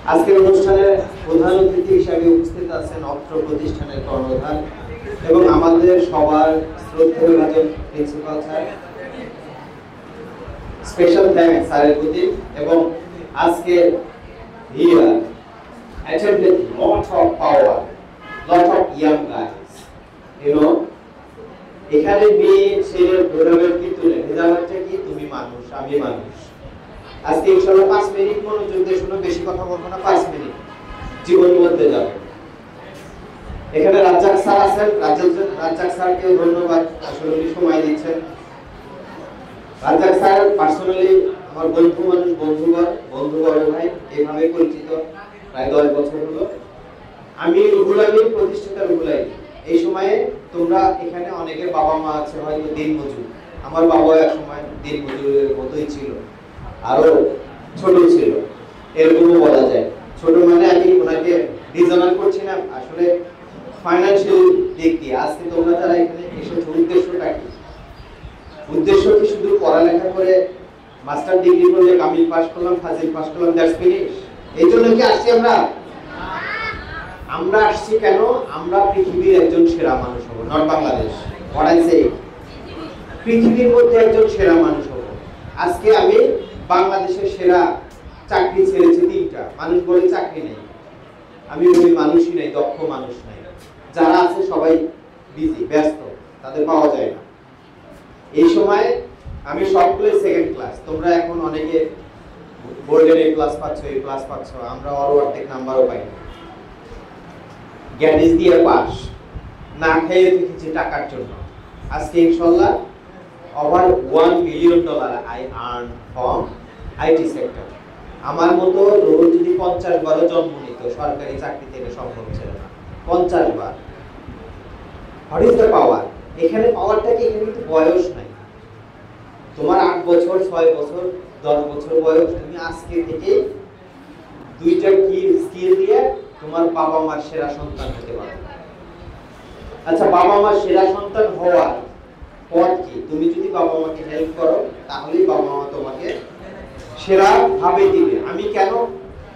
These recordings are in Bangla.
আজকের অনুষ্ঠানে প্রধান অতিথি হিসাবে উপস্থিত আছেন অত্র প্রতিষ্ঠানের কর্ণধার এবং আমাদের সবার শ্রদ্ধেয় ভাজন প্রিন্সিপাল স্যার। স্পেশাল থ্যাঙ্কস স্যারের প্রতি। এবং আজকে here attended lot of power, lot of young guys, you know, এখানে মেয়ে ছেলে ভেদাভেদ কিন্তু নেই। ভেদাভেদটা কি? তুমি মানুষ, আমি মানুষ। আজকে ইনশাআল্লাহ 5 মিনিট মনোযোগ দিয়ে শুনো, বেশি কথা বলবো না, 5 মিনিট জীবন বদলে যাবে। এখানে রাজ্জাক স্যার আছেন, রাজ্জাক স্যারকে ধন্যবাদ, আসলে উনি সময় দিচ্ছেন। রাজ্জাক স্যার পার্সোনালি আমার বন্ধু মানুষ, বন্ধু বড় ভাই, এইভাবে পরিচিত প্রায় 10 বছর হলো। আমি রুহুল আমিন, প্রতিষ্ঠাতা রুহুল আমিন। এই সময়ে তোমরা এখানে অনেকের বাবা মা আছে হয়তো দিনমজুর। আমার বাবা এক সময় দিনমজুরের মতোই ছিল, আরো ছোট ছিল, এরকমও বলা যায়। ছোট মানে আমি ওনাকে ডিজাইন করছি না, আসলে ফাইনান্সিয়াল দিক দিয়ে। আজকে তোমরা যারা এখানে এসেছো, উদ্দেশ্যটা কি? উদ্দেশ্য কি শুধু পড়ালেখা করে মাস্টার ডিগ্রি করে কামিল পাস করলাম, ফাজিল পাস করলাম, দ্যাটস ফিনিশ? এই জন্য কি আসছি আমরা? আমরা আসছি কেন? আমরা পৃথিবীর একজন সেরা মানুষ হব, not Bangladesh. What I say, পৃথিবীর মধ্যে একজন সেরা মানুষ হব। আজকে আমি বাংলাদেশের সেরা চাকরি ছেড়েছি 3টা। মানুষ বলে চাকরি নেই, আমি বলি মানুষই নাই, দক্ষ মানুষ নাই। যারা আছে সবাই বিজি, ব্যস্ত, তাদের পাওয়া যায় না। এই সময় আমি সবগুলোই সেকেন্ড ক্লাস। তোমরা এখন অনেকে গোল্ডেন এ ক্লাস পাচ্ছ, এ ক্লাস পাচ্ছ, আমরা অর্ধেক নাম্বারও পাই না। গ্যাডিস দিয়ে পাস, না খেয়ে থেকেছি টাকার জন্য। আজকে ইনশাআল্লাহ over $1 million I earn from IT sector. আমার মতো রোজ যদি 50 বারও জন্ম নিত, সরকারি চাকরি থেকে সম্ভব ছিল না। 50 বার। What is the power? এখানে পাওয়ারটা কি? এখানে কিন্তু বয়স নাই। তোমার 8 বছর, 6 বছর, 10 বছর বয়স, তুমি আজকে থেকে 2টা স্কিল দিয়ে তোমার বাবা মার সেরা সন্তান হতে পারো। আচ্ছা, বাবা মার সেরা সন্তান হওয়ার পথ কি? তুমি যদি বাবা মাকে হেল্প করো, তাহলেই বাবা মা তোমাকে সেরা ভাবে দিবে। আমি কেন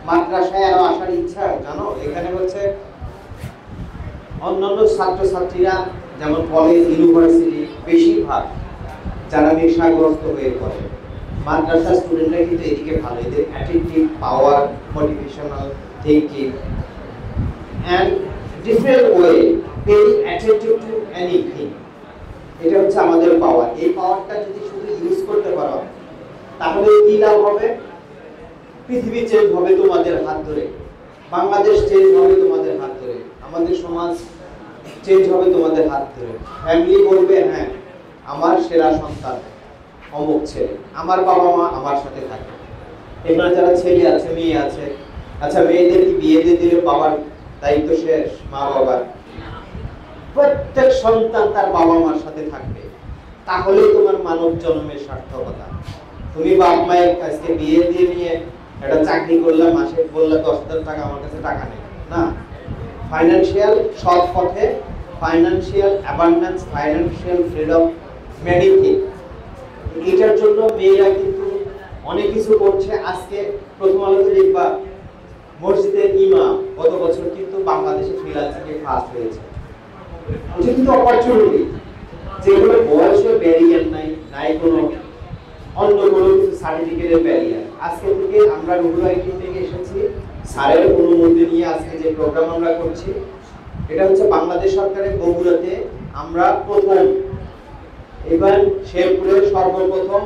মাদ্রাসায় আরো আসার ইচ্ছা জানো? এখানে হচ্ছে অন্যান্য ছাত্রছাত্রীরা যেমন কলেজ, ইউনিভার্সিটি, বেশিরভাগ যারা নেশাগ্রস্ত হয়ে পড়ে, মাদ্রাসা স্টুডেন্টরা কিন্তু এদিকে ভালো। এদের attitude, power, motivational thinking and different way pay attention to anything, এটা হচ্ছে আমাদের পাওয়ার। এই পাওয়ারটা যদি শুধু ইউজ করতে পারো, তাহলে কি লাভ হবে? পৃথিবী চেঞ্জ হবে তোমাদের হাত ধরে, বাংলাদেশ চেঞ্জ হবে তোমাদের হাত ধরে, আমাদের সমাজ চেঞ্জ হবে তোমাদের হাত ধরে। ফ্যামিলি বলবে হ্যাঁ, আমার সেরা সন্তান অমুক ছেলে, আমার বাবা মা আমার সাথে থাকে। এখানে যারা ছেলে আছে, মেয়ে আছে, আচ্ছা মেয়েদের কি বিয়ে দিয়ে দিলে বাবার দায়িত্ব শেষ? মা বাবার প্রত্যেক সন্তান তার বাবা মার সাথে থাকবে, তাহলে তোমার মানব জন্মের সার্থকতা। তুমি বাপ মায়ের কাছে বিয়ে দিয়ে নিয়ে একটা চাকরি করলাম, মাসে বললে 10,000 টাকা, আমার কাছে টাকা নেই না। ফাইনান্সিয়াল সৎ পথে, financial abundance, financial freedom, medical, এটার জন্য মেয়েরা কিন্তু অনেক কিছু করছে। আজকে প্রথম আলোতে দেখবা মসজিদের ইমাম গত বছর কিন্তু বাংলাদেশে ফ্রিল্যান্সিংয়ে ফার্স্ট হয়েছে। এটা কিন্তু অপরচুনিটি, যেগুলো বয়সের ব্যারিয়ার নাই, নাই কোনো অন্য কোনো কিছু সার্টিফিকেটের ব্যারিয়ার। আজকে থেকে আমরা রুহুল আইটি থেকে এসেছি, স্যারের অনুমতি নিয়ে আজকে যে প্রোগ্রাম আমরা করছি, এটা হচ্ছে বাংলাদেশ সরকারের বগুড়াতে আমরা প্রথম, এবার শেরপুরে সর্বপ্রথম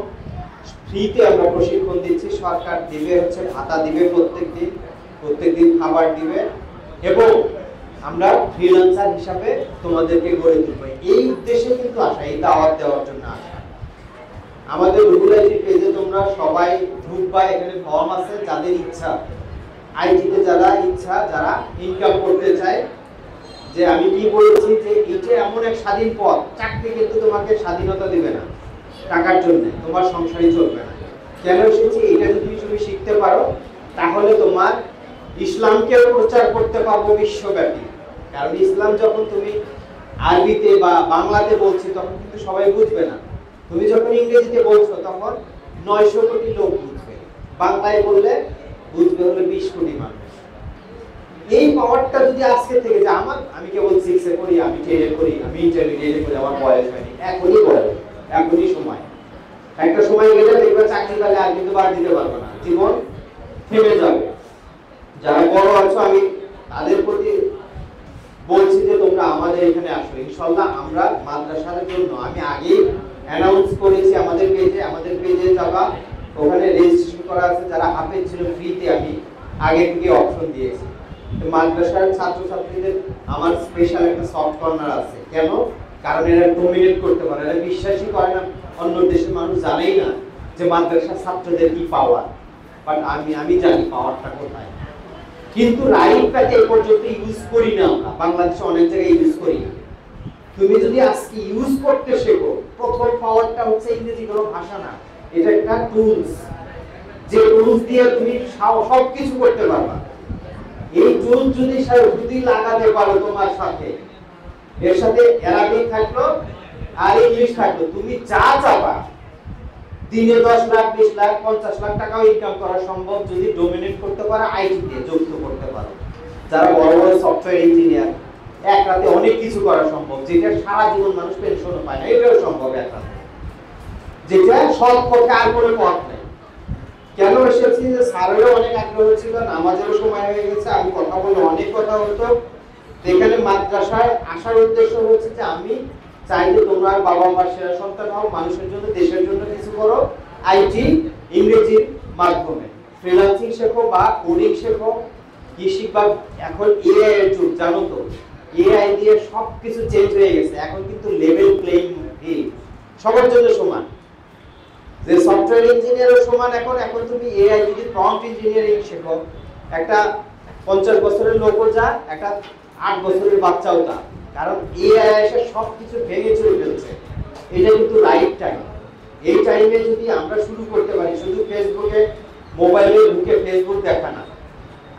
ফ্রিতে আমরা প্রশিক্ষণ দিচ্ছি। সরকার দিবে হচ্ছে ভাতা দিবে, প্রত্যেকদিন খাবার দিবে, এবং আমরা ফ্রিল্যান্সার হিসাবে তোমাদেরকে গড়ে তুলব। এই উদ্দেশ্যে কিন্তু আসা, এই দাওয়াত দেওয়ার জন্য আসা। আমাদের রুহুল আইটি পেজে তোমরা সবাই ঢুকবা, এখানে ফর্ম আছে। যাদের ইচ্ছা, আইটিতে যারা ইচ্ছা, যারা ইনকাম করতে চায়, যে আমি কি বলেছি যে এটা এমন এক স্বাধীন পথ, চাকরি কিন্তু তোমাকে স্বাধীনতা দিবে না, টাকার জন্য তোমার সংসারই চলবে না। কেন এসেছি? এটা যদি তুমি শিখতে পারো, তাহলে তোমার ইসলামকে প্রচার করতে পারবো বিশ্বব্যাপী। কারণ ইসলাম যখন তুমি আরবিতে বা বাংলাতে বলছি, তখন কিন্তু সবাই বুঝবে না। তুমি যখন ইংরেজিতে বলছো, তখন 900 কোটি লোক বুঝবে। বাংলায় বললে বুঝবে হলো 20 কোটি মানুষ। এই পাওয়ারটা যদি আজকে থেকে যে আমি কেবল 6 এ পড়ি, আমি 10 এ পড়ি, আমি ইন্টারমিডিয়েটে পড়ি, আমার বয়স হয়নি, এখনই বয়স, এখনই সময়। একটা সময় গেলে দেখবে চাকরি পেলে আর কিন্তু বাদ দিতে পারবে না, জীবন থেমে যাবে। যারা বড় আছো আমি তাদের প্রতি বলছি যে তোমরা আমাদের এখানে আসো, ইনশাআল্লাহ আমরা মাদ্রাসার জন্য আমি আগেই অ্যানাউন্স করেছি আমাদের পেজে যাবা, ওখানে রেজিস্ট্রেশন করা আছে, যারা হাফেজ ছিল ফ্রিতে আমি আগে থেকে অপশন দিয়েছি। মাদ্রাসার ছাত্রছাত্রীদের আমার স্পেশাল একটা সফট কর্নার আছে। কেন? কারণ এরা ডমিনেট করতে পারে, এরা বিশ্বাসই করে না, অন্য দেশের মানুষ জানেই না যে মাদ্রাসার ছাত্রদের কি পাওয়ার, বাট আমি জানি পাওয়ারটা কোথায়। কিন্তু রাইট প্যাথে এই পর্যন্ত ইউজ করি না আমরা, বাংলাদেশে অনেক জায়গায় ইউজ করি না। তুমি যদি আজকে ইউজ করতে শেখো, প্রথম পাওয়ারটা হচ্ছে ইংরেজি কোনো ভাষা না, এটা একটা টুলস, যে টুলস দিয়ে তুমি সবকিছু করতে পারবা। এই টুল যদি লাগাতে পারো তোমার সাথে, এর সাথে অ্যারাবিক থাকলো আর ইংলিশ থাকলো, তুমি যা চাবা দিনে 10 লাখ 20 লাখ 50 লাখ টাকাও ইনকাম করা সম্ভব, যদি ডমিনেট করতে পারো, আইটি দিয়ে যুক্ত করতে পারো। যারা বড় বড় সফটওয়্যার ইঞ্জিনিয়ার, এক রাতে অনেক কিছু করা সম্ভব, যেটা সারা জীবন মানুষ পেনশনও পায় না, এটাও সম্ভব এক রাতে, যেটা সৎ পথে আর কোনো পথ নেই। কেন এসেছি যে স্যারেরও অনেক আগ্রহ ছিল, নামাজেরও সময় হয়ে গেছে, আমি কথা বলে অনেক কথা হতো। এখানে মাদ্রাসায় আসার উদ্দেশ্য হচ্ছে যে আমি চাই যে তোমরা বাবা মার সেরা সন্তান হও, মানুষের জন্য দেশের জন্য কিছু করো, আইটি ইংরেজির মাধ্যমে ফ্রিল্যান্সিং শেখো বা কোডিং শেখো, কি শিখবা। এখন এআই এর যুগ, জানো তো, এআই দিয়ে সবকিছু চেঞ্জ হয়ে গেছে। এখন কিন্তু লেভেল প্লেইং ফিল্ড সবার জন্য সমান, যে সফটওয়্যার ইঞ্জিনিয়ারও সমান। এখন তুমি এআই যদি প্রম্পট ইঞ্জিনিয়ারিং শেখো, একটা 50 বছরের লোকও যা, একটা 8 বছরের বাচ্চাও তা, কারণ এআই এসে সবকিছু ভেঙে চলে ফেলছে। এটা কিন্তু রাইট টাইম। এই টাইমে যদি আমরা শুরু করতে পারি, শুধু ফেসবুকে মোবাইলে ঢুকে ফেসবুক দেখা না,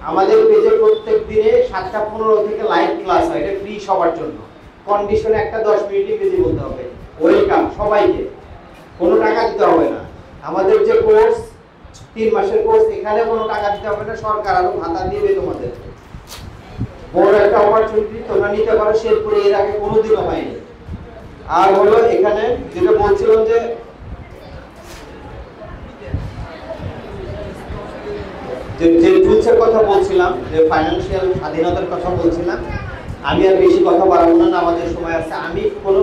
আমাদের পেজে প্রত্যেক দিনে 7:15 থেকে লাইভ ক্লাস হয়, এটা ফ্রি সবার জন্য। কন্ডিশনে একটা 10 মিনিট ইংরেজি বলতে হবে, ওয়েলকাম সবাইকে, কোনো টাকা দিতে হবে না। আমাদের যে কোর্স 3 মাসের কোর্স, এখানে কোনো টাকা দিতে হবে না, সরকার আরো ভাতা দিবে তোমাদের। বড় একটা অপরচুনিটি, তোমরা নিতে পারো, শেরপুরে এর আগে কোনোদিনও হয়নি। আর হলো এখানে যেটা বলছিলাম যে টুলসের কথা বলছিলাম, যে ফাইন্যান্সিয়াল স্বাধীনতার কথা বলছিলাম, আমি আর বেশি কথা বাড়াবো না, আমাদের সময় আছে। আমি কোনো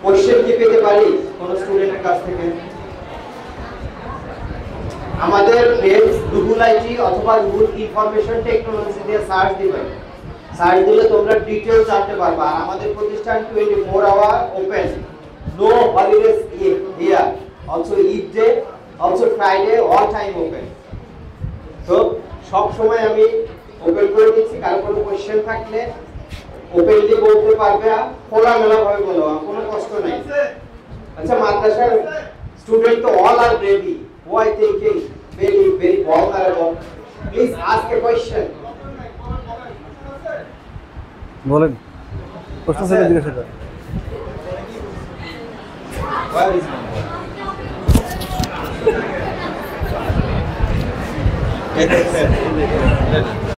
কোশ্চেন কি পেতে পারি কোনো স্টুডেন্টের কাছ থেকে? আমাদের পেজ গুগল আইটি অথবা গুগল ইনফরমেশন টেকনোলজি দিয়ে সার্চ দিবেন, সার্চ দিলে তোমরা ডিটেইলস জানতে পারবা। আর আমাদের প্রতিষ্ঠান 24 hour open, no holidays here, also Eid day, also Friday, all time open. তো সব সময় আমি ওপেন করে দিচ্ছি, কারো কোনো কোশ্চেন থাকলে ওপেনলি বলতে পারবে, খোলামেলা ভাবে বলো, কোনো কষ্ট নাই। আচ্ছা, মাদ্রাসার স্টুডেন্ট তো all are ready, why thinking very vulnerable? Please ask a question. বলেন, প্রশ্ন ছিল জিজ্ঞাসা করেন। Where is my